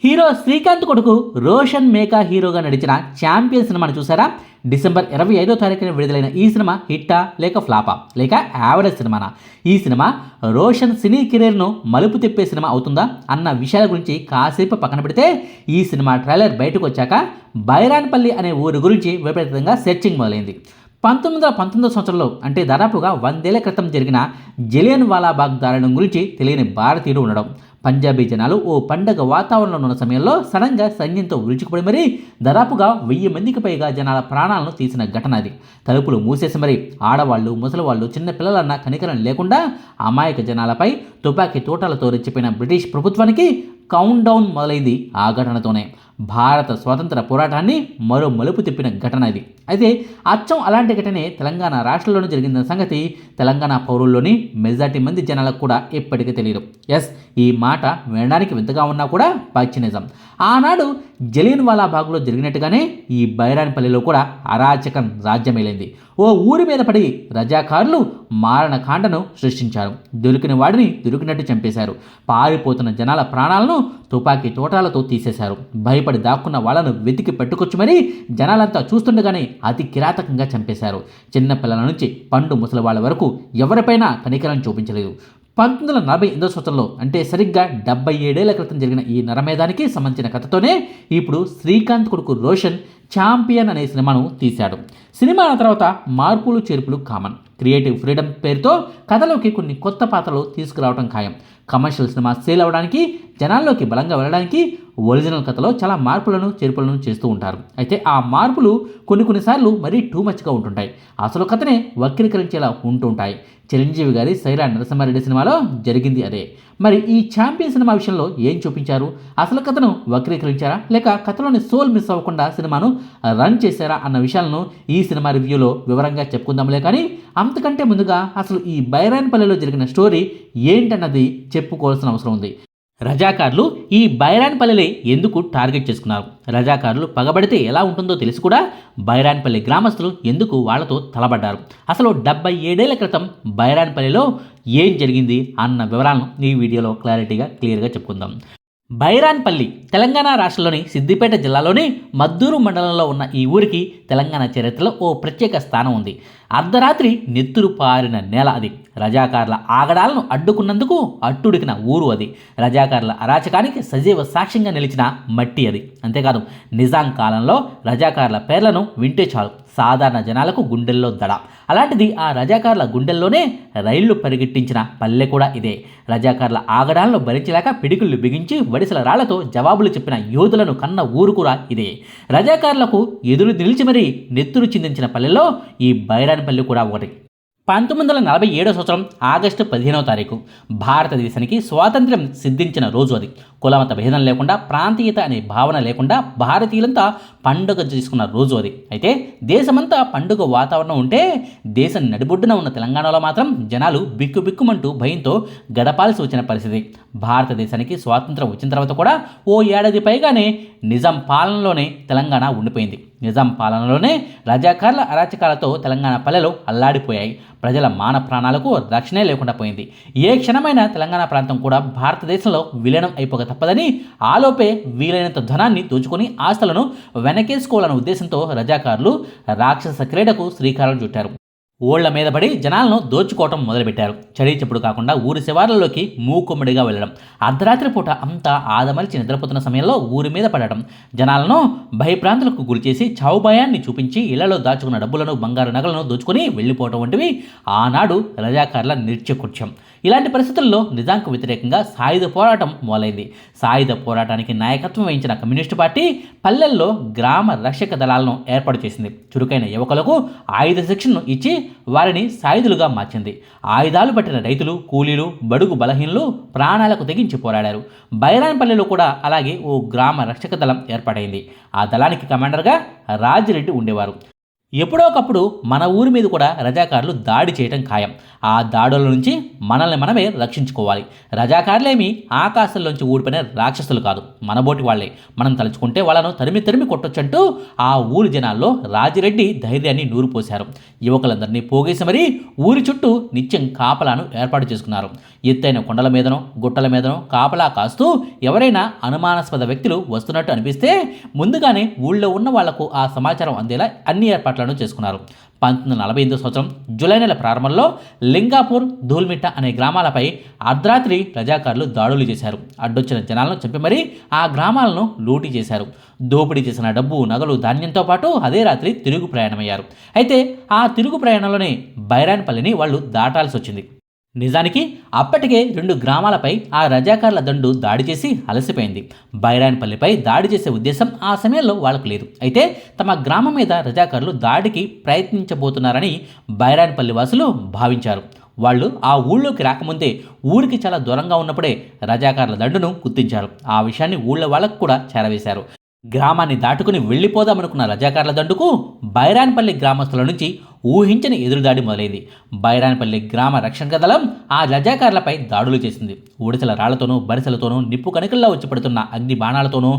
Hero Srikanth కొడుకు రోషన్ మేకా హీరోగా నడిచిన ఛాంపియన్ సినిమాను చూసారా? డిసెంబర్ 25వ తారీఖున విడుదలైన ఈ సినిమా హిట్టా లేక ఫ్లాపా లేక యావరేజ్ సినిమానా? ఈ సినిమా రోషన్ సినీ కెరీర్ను మలుపు తిప్పే సినిమా అవుతుందా అన్న విషయాల గురించి కాసేపు పక్కన పెడితే, ఈ సినిమా ట్రైలర్ బయటకు వచ్చాక బైరాన్పల్లి అనే ఊరి గురించి విపరీతంగా సెర్చింగ్ మొదలైంది. 1919 సంవత్సరంలో అంటే దాదాపుగా 100 ఏళ్ల క్రితం జరిగిన జలియన్ వాలాబాగ్ దారుణం గురించి తెలియని భారతీయుడు ఉండడం, పంజాబీ జనాలు ఓ పండగ వాతావరణంలో ఉన్న సమయంలో సడన్గా సైన్యంతో విరుచుకుపడి మరీ దాదాపుగా 1000 మందికి పైగా జనాల ప్రాణాలను తీసిన ఘటన అది. తలుపులు మూసేసి మరి ఆడవాళ్ళు, ముసలివాళ్ళు, చిన్న పిల్లలన్న కనికరం లేకుండా అమాయక జనాలపై తుపాకీ తోటాలతో రెచ్చిపోయిన బ్రిటిష్ ప్రభుత్వానికి కౌంట్ డౌన్ మొదలైంది ఆ ఘటనతోనే. భారత స్వాతంత్ర పోరాటాన్ని మరో మలుపు తిప్పిన ఘటన ఇది. అయితే అచ్చం అలాంటి ఘటనే తెలంగాణ రాష్ట్రంలోనూ జరిగిందన్న సంగతి తెలంగాణ పౌరుల్లోని మెజార్టీ మంది జనాలకు కూడా ఎప్పటికీ తెలియదు. ఎస్, ఈ మాట వినడానికి వింతగా ఉన్నా కూడా పచ్చి నిజం. ఆనాడు జలియన్ వాలాబాగ్లో జరిగినట్టుగానే ఈ బైరాన్పల్లిలో కూడా అరాచకం రాజ్యమేలింది. ఓ ఊరి మీద పడి రజాకారులు మారణకాండను సృష్టించారు. దొరికిన వాడిని దొరికినట్టు చంపేశారు. పారిపోతున్న జనాల ప్రాణాలను తుపాకీ తోటాలతో తీసేశారు. భయపడి దాక్కున్న వాళ్ళను వెతికి పట్టుకొచ్చి మరీ జనాలంతా చూస్తుండగానే అతి కిరాతకంగా చంపేశారు. చిన్న పిల్లల నుంచి పండు ముసలి వాళ్ళ వరకు ఎవరిపైనా కనికరం చూపించలేదు. 1948 సంవత్సరంలో అంటే సరిగ్గా 77 ఏళ్ల క్రితం జరిగిన ఈ నరమేధానికి సంబంధించిన కథతోనే ఇప్పుడు శ్రీకాంత్ కొడుకు రోషన్ ఛాంపియన్ అనే సినిమాను తీశాడు. సినిమా తర్వాత మార్పులు చేర్పులు కామన్. క్రియేటివ్ ఫ్రీడమ్ పేరుతో కథలోకి కొన్ని కొత్త పాత్రలు తీసుకురావడం ఖాయం. కమర్షియల్ సినిమా సేల్ అవ్వడానికి, జనాల్లోకి బలంగా వెళ్ళడానికి ఒరిజినల్ కథలో చాలా మార్పులను చేర్పులను చేస్తూ ఉంటారు. అయితే ఆ మార్పులు కొన్నిసార్లు మరీ టూ మచ్గా ఉంటుంటాయి. అసలు కథనే వక్రీకరించేలా ఉంటుంటాయి. చిరంజీవి గారి సైరా నరసింహారెడ్డి సినిమాలో జరిగింది అదే. మరి ఈ ఛాంపియన్ సినిమా విషయంలో ఏం చూపించారు? అసలు కథను వక్రీకరించారా లేక కథలోని సోల్ మిస్ అవ్వకుండా సినిమాను రన్ చేశారా అన్న విషయాలను ఈ సినిమా రివ్యూలో వివరంగా చెప్పుకుందాంలే. కానీ అంతకంటే ముందుగా అసలు ఈ బైరాన్పల్లిలో జరిగిన స్టోరీ ఏంటన్నది చెప్పుకోవాల్సిన అవసరం ఉంది. రజాకారులు ఈ బైరాన్పల్లిని ఎందుకు టార్గెట్ చేసుకున్నారు? రజాకారులు పగబడితే ఎలా ఉంటుందో తెలిసి కూడా బైరాన్పల్లి గ్రామస్తులు ఎందుకు వాళ్లతో తలబడ్డారు? అసలు 77 ఏళ్ల క్రితం బైరాన్పల్లిలో ఏం జరిగింది అన్న వివరాలను ఈ వీడియోలో క్లియర్గా చెప్పుకుందాం. బైరాన్పల్లి తెలంగాణ రాష్ట్రంలోని సిద్దిపేట జిల్లాలోని మద్దూరు మండలంలో ఉన్న ఈ ఊరికి తెలంగాణ చరిత్రలో ఓ ప్రత్యేక స్థానం ఉంది. అర్ధరాత్రి నెత్తురు పారిన నేల అది. రజాకార్ల ఆగడాలను అడ్డుకున్నందుకు అట్టుడికిన ఊరు అది. రజాకార్ల అరాచకానికి సజీవ సాక్ష్యంగా నిలిచిన మట్టి అది. అంతేకాదు, నిజాం కాలంలో రజాకార్ల పేర్లను వింటే చాలు సాధారణ జనాలకు గుండెల్లో దడ. అలాంటిది ఆ రజాకార్ల గుండెల్లోనే రైళ్లు పరిగెట్టించిన పల్లె కూడా ఇదే. రజాకార్ల ఆగడాలను భరించలేక పిడికిళ్లు బిగించి వడిసల రాళ్లతో జవాబులు చెప్పిన యోధులను కన్న ఊరు కూడా ఇదే. రజాకార్లకు ఎదురు నిలిచి మరీ నెత్తురు చిందించిన పల్లెల్లో ఈ బైరాన్పల్లి కూడా ఒకటి. 1947 సంవత్సరం ఆగస్టు 15వ తారీఖు భారతదేశానికి స్వాతంత్ర్యం సిద్ధించిన రోజు అది. కులమత భేదం లేకుండా, ప్రాంతీయత అనే భావన లేకుండా భారతీయులంతా పండుగ చేసుకున్న రోజు అది. అయితే దేశమంతా పండుగ వాతావరణం ఉంటే, దేశం నడిబొడ్డున ఉన్న తెలంగాణలో మాత్రం జనాలు బిక్కుబిక్కుమంటూ భయంతో గడపాల్సి వచ్చిన పరిస్థితి. భారతదేశానికి స్వాతంత్రం వచ్చిన తర్వాత కూడా ఓ ఏడాది పైగానే నిజాం పాలనలోనే తెలంగాణ ఉండిపోయింది. నిజాం పాలనలోనే రజాకార్ల అరాచకాలతో తెలంగాణ పల్లెలు అల్లాడిపోయాయి. ప్రజల మాన ప్రాణాలకు రక్షణే లేకుండా పోయింది. ఏ క్షణమైన తెలంగాణ ప్రాంతం కూడా భారతదేశంలో విలీనం అయిపోక తప్పదని, ఆలోపే వీలైనంత ధనాన్ని దోచుకొని ఆస్తులను వెనకేసుకోవాలన్న ఉద్దేశంతో రజాకారులు రాక్షస క్రీడకు శ్రీకారం చుట్టారు. ఓళ్ల మీద పడి జనాలను దోచుకోవటం మొదలుపెట్టారు. చడి చెప్పుడు కాకుండా ఊరి శివార్లలోకి మూకుమ్మడిగా వెళ్ళడం, అర్ధరాత్రి పూట అంతా ఆదమలిచి నిద్రపోతున్న సమయంలో ఊరి మీద పడటం, జనాలను భయప్రాంతులకు గురిచేసి చౌభయాన్ని చూపించి ఇళ్లలో దాచుకున్న డబ్బులను, బంగారు నగలను దోచుకొని వెళ్ళిపోవటం వంటివి ఆనాడు రజాకార్ల నిత్యకృత్యం. ఇలాంటి పరిస్థితుల్లో నిజాంకు వ్యతిరేకంగా సాయుధ పోరాటం మొదలైంది. సాయుధ పోరాటానికి నాయకత్వం వహించిన కమ్యూనిస్టు పార్టీ పల్లెల్లో గ్రామ రక్షక దళాలను ఏర్పాటు చేసింది. చురుకైన యువకులకు ఆయుధ శిక్షణను ఇచ్చి వారిని సాయుధులుగా మార్చింది. ఆయుధాలు పట్టిన రైతులు, కూలీలు, బడుగు బలహీనులు ప్రాణాలకు తెగించి పోరాడారు. బైరాన్పల్లిలో కూడా అలాగే ఓ గ్రామ రక్షక దళం ఏర్పాటైంది. ఆ దళానికి కమాండర్గా రాజిరెడ్డి ఉండేవారు. ఎప్పుడో ఒకప్పుడు మన ఊరి మీద కూడా రజాకారులు దాడి చేయటం ఖాయం. ఆ దాడుల నుంచి మనల్ని మనమే రక్షించుకోవాలి. రజాకారులేమి ఆకాశంలోంచి ఊడిపోయిన రాక్షసులు కాదు, మనబోటి వాళ్లే. మనం తలుచుకుంటే వాళ్ళను తరిమి తరిమి కొట్టొచ్చంటూ ఆ ఊరి జనాల్లో రాజిరెడ్డి ధైర్యాన్ని నూరుపోశారు. యువకులందరినీ పోగేసి మరీ ఊరి చుట్టూ నిత్యం కాపలాను ఏర్పాటు చేసుకున్నారు. ఎత్తైన కొండల మీదనో గుట్టల మీదనో కాపలా కాస్తూ ఎవరైనా అనుమానాస్పద వ్యక్తులు వస్తున్నట్టు అనిపిస్తే ముందుగానే ఊళ్ళో ఉన్న వాళ్లకు ఆ సమాచారం అందేలా అన్ని ఏర్పాట్లను చేసుకున్నారు. 1948 సంవత్సరం జూలై నెల ప్రారంభంలో లింగాపూర్, ధూల్మిట్ట అనే గ్రామాలపై అర్ధరాత్రి రజాకారులు దాడులు చేశారు. అడ్డొచ్చిన జనాలను చంపి మరీ ఆ గ్రామాలను లూటీ చేశారు. దోపిడీ చేసిన డబ్బు, నగలు, ధాన్యంతో పాటు అదే రాత్రి తిరుగు ప్రయాణమయ్యారు. అయితే ఆ తిరుగు ప్రయాణంలోనే బైరాన్పల్లిని వాళ్ళు దాటాల్సి వచ్చింది. నిజానికి అప్పటికే 2 గ్రామాలపై ఆ రజాకార్ల దండు దాడి చేసి అలసిపోయింది. బైరాన్పల్లిపై దాడి చేసే ఉద్దేశం ఆ సమయంలో వాళ్లకు లేదు. అయితే తమ గ్రామం మీద రజాకార్లు దాడికి ప్రయత్నించబోతున్నారని బైరాన్పల్లి వాసులు భావించారు. వాళ్ళు ఆ ఊళ్ళోకి రాకముందే ఊరికి చాలా దూరంగా ఉన్నప్పుడే రజాకార్ల దండును గుర్తించారు. ఆ విషయాన్ని ఊళ్ళో వాళ్ళకు కూడా చేరవేశారు. గ్రామాన్ని దాటుకుని వెళ్లిపోదామనుకున్న రజాకార్ల దండుకు బైరాన్పల్లి గ్రామస్తుల నుంచి ఊహించని ఎదురుదాడి మొదలైంది. బైరాన్పల్లి గ్రామ రక్షణ దళం ఆ రజాకార్లపై దాడులు చేసింది. ఊడిసల రాళ్లతోనూ, బరిసెలతోనూ, నిప్పు కణికల్లో వచ్చి పడుతున్న అగ్ని బాణాలతోనూ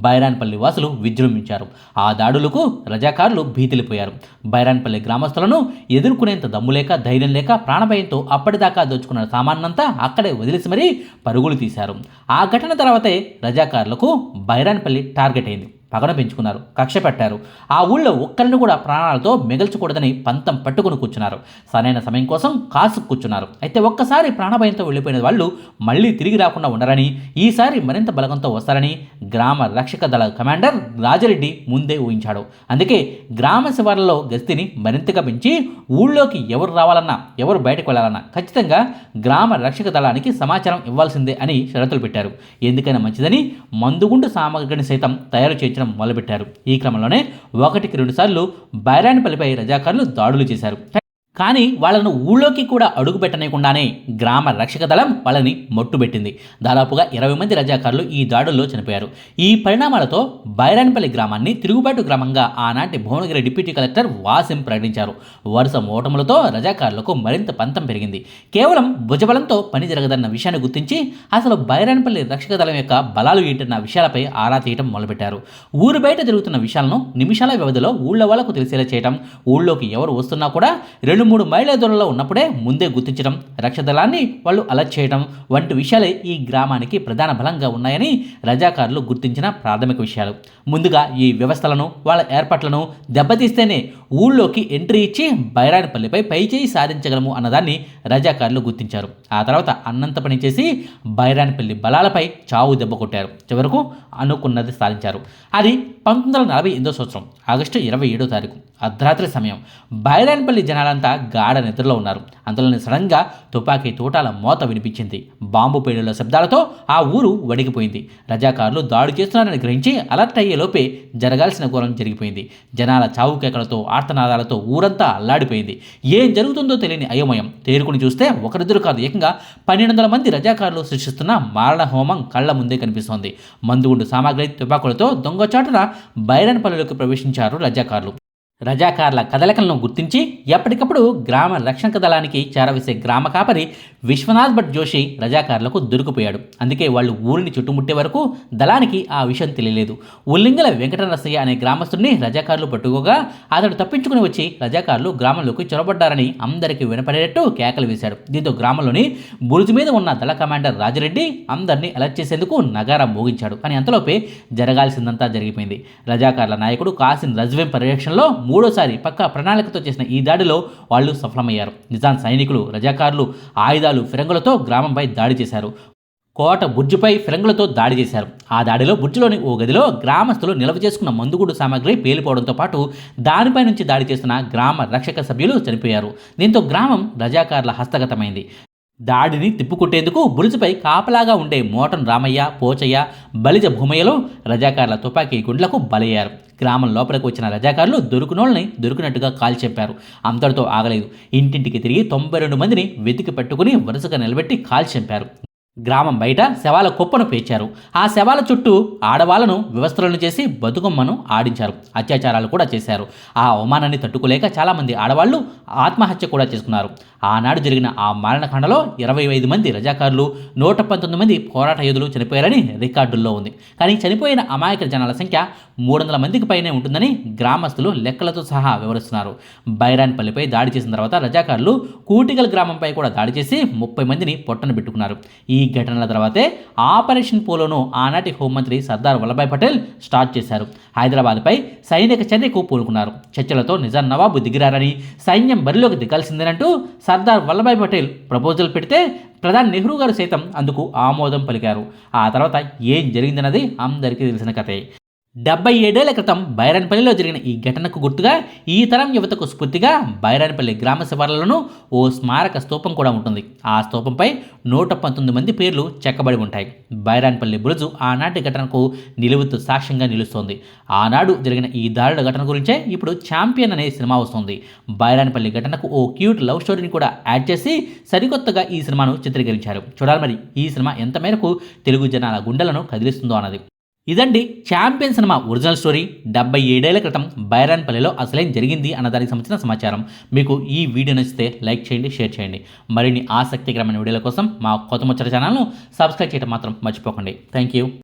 బైరాన్పల్లి వాసులు విజృంభించారు. ఆ దాడులకు రజాకార్లు భీతిలిపోయారు. బైరాన్పల్లి గ్రామస్తులను ఎదుర్కొనేంత దమ్ము లేక, ధైర్యం లేక, ప్రాణభయంతో అప్పటిదాకా దోచుకున్న సామాన్నంతా అక్కడే వదిలేసి మరీ పరుగులు తీశారు. ఆ ఘటన తర్వాతే రజాకార్లకు బైరాన్పల్లి టార్గెట్ అయింది. పగన పెంచుకున్నారు, కక్ష పెట్టారు. ఆ ఊళ్ళో ఒక్కరిని కూడా ప్రాణాలతో మిగల్చకూడదని పంతం పట్టుకుని కూర్చున్నారు. సరైన సమయం కోసం కాసు కూర్చున్నారు. అయితే ఒక్కసారి ప్రాణభయంతో వెళ్ళిపోయిన వాళ్ళు మళ్ళీ తిరిగి రాకుండా ఉండరని, ఈసారి మరింత బలగంతో వస్తారని గ్రామ రక్షక దళ కమాండర్ రాజిరెడ్డి ముందే ఊహించాడు. అందుకే గ్రామ శివార్లలో గస్తీని మరింతగా పెంచి ఊళ్ళోకి ఎవరు రావాలన్నా, ఎవరు బయటకు వెళ్ళాలన్నా ఖచ్చితంగా గ్రామ రక్షక దళానికి సమాచారం ఇవ్వాల్సిందే అని షరతులు పెట్టారు. ఎందుకైనా మంచిదని మందుగుండు సామగ్రిని సైతం తయారు చేయించడం మొదలుపెట్టారు. ఈ క్రమంలోనే 1కి 2 సార్లు బైరాన్పల్లిపై రజాకార్లు దాడులు చేశారు. కానీ వాళ్లను ఊళ్ళోకి కూడా అడుగు పెట్టనీయకుండానే గ్రామ రక్షక దళం వాళ్ళని మట్టుబెట్టింది. దాదాపుగా 20 మంది రజాకారులు ఈ దాడుల్లో చనిపోయారు. ఈ పరిణామాలతో బైరాన్పల్లి గ్రామాన్ని తిరుగుబాటు గ్రామంగా ఆనాటి భువనగిరి డిప్యూటీ కలెక్టర్ వాసిం ప్రకటించారు. వరుస ఓటములతో రజాకారులకు మరింత పంతం పెరిగింది. కేవలం భుజబలంతో పని జరగదన్న విషయాన్ని గుర్తించి అసలు బైరాన్పల్లి రక్షక దళం యొక్క బలాలు ఏంటన్న విషయాలపై ఆరా తీయటం మొదలుపెట్టారు. ఊరు బయట జరుగుతున్న విషయాలను నిమిషాల వ్యవధిలో ఊళ్ళో వాళ్లకు తెలిసేలా చేయటం, ఊళ్ళోకి ఎవరు వస్తున్నా కూడా 2-3 మైళ్ళ దూరంలో ఉన్నప్పుడే ముందే గుర్తించడం, రక్షదళాన్ని వాళ్ళు అలర్ట్ చేయడం వంటి విషయాలే ఈ గ్రామానికి ప్రధాన బలంగా ఉన్నాయని రజాకారులు గుర్తించిన ప్రాథమిక విషయాలు. ముందుగా ఈ వ్యవస్థలను, వాళ్ళ ఏర్పాట్లను దెబ్బతీస్తేనే ఊళ్ళోకి ఎంట్రీ ఇచ్చి బైరాన్పల్లిపై పైచేయి సాధించగలము అన్నదాన్ని రజాకారులు గుర్తించారు. ఆ తర్వాత అన్నంత పని చేసి బైరాన్పల్లి బలాలపై చావు దెబ్బ కొట్టారు. చివరకు అనుకున్నది సాధించారు. అది 1948 సంవత్సరం ఆగస్టు 27వ తారీఖు అర్ధరాత్రి సమయం. బైరాన్పల్లి జనాలంతా గాఢ నిద్రలో ఉన్నారు. అందులోని సడన్గా తుపాకీ తోటాల మోత వినిపించింది. బాంబు పేలుళ్ల శబ్దాలతో ఆ ఊరు వణికిపోయింది. రజాకారులు దాడి చేస్తున్నారని గ్రహించి అలర్ట్ అయ్యే లోపే జరగాల్సిన ఘోరం జరిగిపోయింది. జనాల చావు కేకలతో, ఆర్తనాదాలతో ఊరంతా అల్లాడిపోయింది. ఏం జరుగుతుందో తెలియని అయోమయం. తేరుకుని చూస్తే ఒకరిద్దరు కాదు, ఏకంగా 1200 మంది రజాకారులు సృష్టిస్తున్న మారణ హోమం కళ్ల ముందే కనిపిస్తోంది. మందుగుండు సామాగ్రి, తుపాకులతో దొంగచాటున బైరాన్పల్లిలోకి ప్రవేశించారు రజాకారులు. రజాకార్ల కదలికలను గుర్తించి ఎప్పటికప్పుడు గ్రామ రక్షక దళానికి చేరవేసే గ్రామ కాపరి విశ్వనాథ్ భట్ జోషి రజాకార్లకు దొరికిపోయాడు. అందుకే వాళ్ళు ఊరిని చుట్టుముట్టే వరకు దళానికి ఆ విషయం తెలియలేదు. ఉల్లింగల వెంకటరసయ్య అనే గ్రామస్తుడిని రజాకార్లు పట్టుకోగా అతడు తప్పించుకుని వచ్చి రజాకార్లు గ్రామంలోకి చొరబడ్డారని అందరికీ వినపడేటట్టు కేకలు వేశాడు. దీంతో గ్రామంలోని బురుజు మీద ఉన్న దళ కమాండర్ రాజిరెడ్డి అందరినీ అలర్ట్ చేసేందుకు నగారా మోగించాడు. కానీ అంతలోపే జరగాల్సిందంతా జరిగిపోయింది. రజాకార్ల నాయకుడు కాసిం రజ్వేం పర్యవేక్షణలో 3వ పక్కా ప్రణాళికతో చేసిన ఈ దాడిలో వాళ్ళు సఫలమయ్యారు. నిజాం సైనికులు, రజాకారులు ఆయుధాలు, ఫిరంగులతో గ్రామంపై దాడి చేశారు. కోట బుర్జుపై ఫిరంగులతో దాడి చేశారు. ఆ దాడిలో బుర్జులోని ఓ గదిలో గ్రామస్తులు నిల్వ చేసుకున్న మందుగుడు సామాగ్రి పేలిపోవడంతో పాటు దానిపై నుంచి దాడి చేస్తున్న గ్రామ రక్షక సభ్యులు చనిపోయారు. దీంతో గ్రామం రజాకార్ల హస్తగతమైంది. దాడిని తిప్పుకొట్టేందుకు బురుజుపై కాపలాగా ఉండే మోటన్ రామయ్య, పోచయ్య, బలిజ భూమయ్యలో రజాకార్ల తుపాకీ గుండ్లకు బలయ్యారు. గ్రామం లోపలికి వచ్చిన రజాకారులు దొరికినోళ్ళని దొరికినట్టుగా కాల్చెంపారు. అంతటితో ఆగలేదు. ఇంటింటికి తిరిగి 92 మందిని వెతికి పట్టుకుని వరుసగా నిలబెట్టి కాల్చెంపారు. గ్రామం బయట శవాల కుప్పను పేర్చారు. ఆ శవాల చుట్టూ ఆడవాళ్లను వ్యవస్థలను చేసి బతుకమ్మను ఆడించారు. అత్యాచారాలు కూడా చేశారు. ఆ అవమానాన్ని తట్టుకోలేక చాలామంది ఆడవాళ్లు ఆత్మహత్య కూడా చేసుకున్నారు. ఆనాడు జరిగిన ఆ మారణకాండలో 25 మంది రజాకారులు, 119 మంది పోరాట యోధులు చనిపోయారని రికార్డుల్లో ఉంది. కానీ చనిపోయిన అమాయక జనాల సంఖ్య 300 మందికి పైనే ఉంటుందని గ్రామస్తులు లెక్కలతో సహా వివరిస్తున్నారు. బైరాన్పల్లిపై దాడి చేసిన తర్వాత రజాకారులు కూటిగల్ గ్రామంపై కూడా దాడి చేసి 30 మందిని పొట్టన పెట్టుకున్నారు. ఈ ఘటనల తర్వాతే ఆపరేషన్ పోలోను ఆనాటి హోంమంత్రి సర్దార్ వల్లభాయ్ పటేల్ స్టార్ట్ చేశారు. హైదరాబాద్పై సైనిక చర్యకు పూనుకున్నారు. చర్చలతో నిజాం నవాబు దిగిరారని, సైన్యం బరిలోకి దిగాల్సిందేనంటూ సర్దార్ వల్లభాయ్ పటేల్ ప్రపోజల్ పెడితే ప్రధాని నెహ్రూ గారు సైతం అందుకు ఆమోదం పలికారు. ఆ తర్వాత ఏం జరిగిందన్నది అందరికీ తెలిసిన కథే. 77 ఏళ్ల క్రితం బైరాన్పల్లిలో జరిగిన ఈ ఘటనకు గుర్తుగా ఈ తరం యువతకు స్ఫూర్తిగా బైరాన్పల్లి గ్రామ శివార్లలోనూ ఓ స్మారక స్తూపం కూడా ఉంటుంది. ఆ స్తూపంపై 119 మంది పేర్లు చెక్కబడి ఉంటాయి. బైరాన్పల్లి బురుజు ఆనాటి ఘటనకు నిలువెత్తు సాక్ష్యంగా నిలుస్తోంది. ఆనాడు జరిగిన ఈ దారుణ ఘటన గురించే ఇప్పుడు ఛాంపియన్ అనే సినిమా వస్తుంది. బైరాన్పల్లి ఘటనకు ఓ క్యూట్ లవ్ స్టోరీని కూడా యాడ్ చేసి సరికొత్తగా ఈ సినిమాను చిత్రీకరించారు. చూడాలి మరి ఈ సినిమా ఎంత మేరకు తెలుగు జనాల గుండెలను కదిలిస్తుందో అన్నది. ఇదండి ఛాంపియన్ సినిమా ఒరిజినల్ స్టోరీ. 77 ఏళ్ల క్రితం బైరాన్పల్లిలో అసలేం జరిగింది అన్నదానికి సంబంధించిన సమాచారం. మీకు ఈ వీడియో నచ్చితే లైక్ చేయండి, షేర్ చేయండి. మరిన్ని ఆసక్తికరమైన వీడియోల కోసం మా కొత్త ముచ్చట ఛానల్ను సబ్స్క్రైబ్ చేయడం మాత్రం మర్చిపోకండి. Thank you.